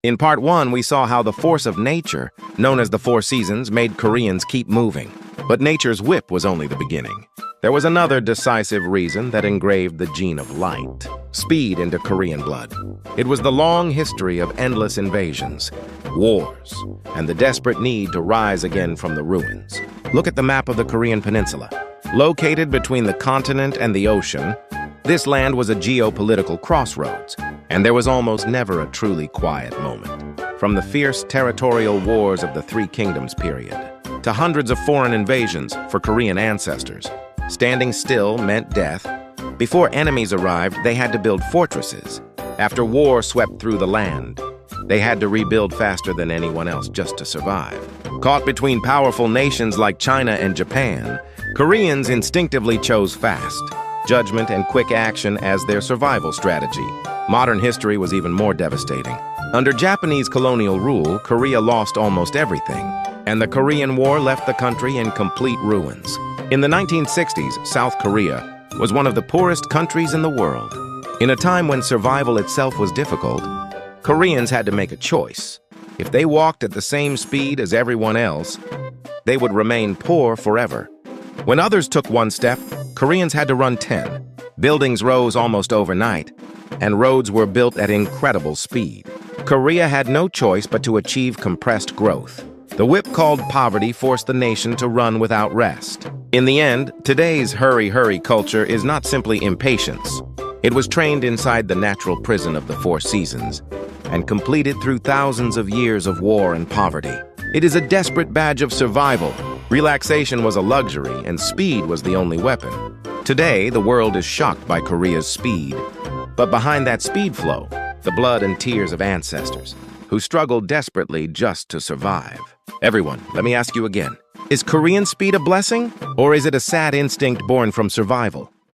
In part 1, we saw how the force of nature, known as the Four Seasons, made Koreans keep moving. But nature's whip was only the beginning. There was another decisive reason that engraved the gene of light: speed into Korean blood. It was the long history of endless invasions, wars, and the desperate need to rise again from the ruins. Look at the map of the Korean peninsula. Located between the continent and the ocean, this land was a geopolitical crossroads, and there was almost never a truly quiet moment. From the fierce territorial wars of the Three Kingdoms period, to hundreds of foreign invasions for Korean ancestors, standing still meant death. Before enemies arrived, they had to build fortresses. After war swept through the land, they had to rebuild faster than anyone else just to survive. Caught between powerful nations like China and Japan, Koreans instinctively chose fast, judgment and quick action as their survival strategy. Modern history was even more devastating. Under Japanese colonial rule, Korea lost almost everything, and the Korean War left the country in complete ruins. In the 1960s, South Korea was one of the poorest countries in the world. In a time when survival itself was difficult, Koreans had to make a choice. If they walked at the same speed as everyone else, they would remain poor forever. When others took one step, Koreans had to run 10. Buildings rose almost overnight, and roads were built at incredible speed. Korea had no choice but to achieve compressed growth. The whip called poverty forced the nation to run without rest. In the end, today's hurry culture is not simply impatience. It was trained inside the natural prison of the Four Seasons and completed through thousands of years of war and poverty. It is a desperate badge of survival. Relaxation was a luxury, and speed was the only weapon. Today, the world is shocked by Korea's speed. But behind that speed flow, the blood and tears of ancestors who struggled desperately just to survive. Everyone, let me ask you again. Is Korean speed a blessing, or is it a sad instinct born from survival?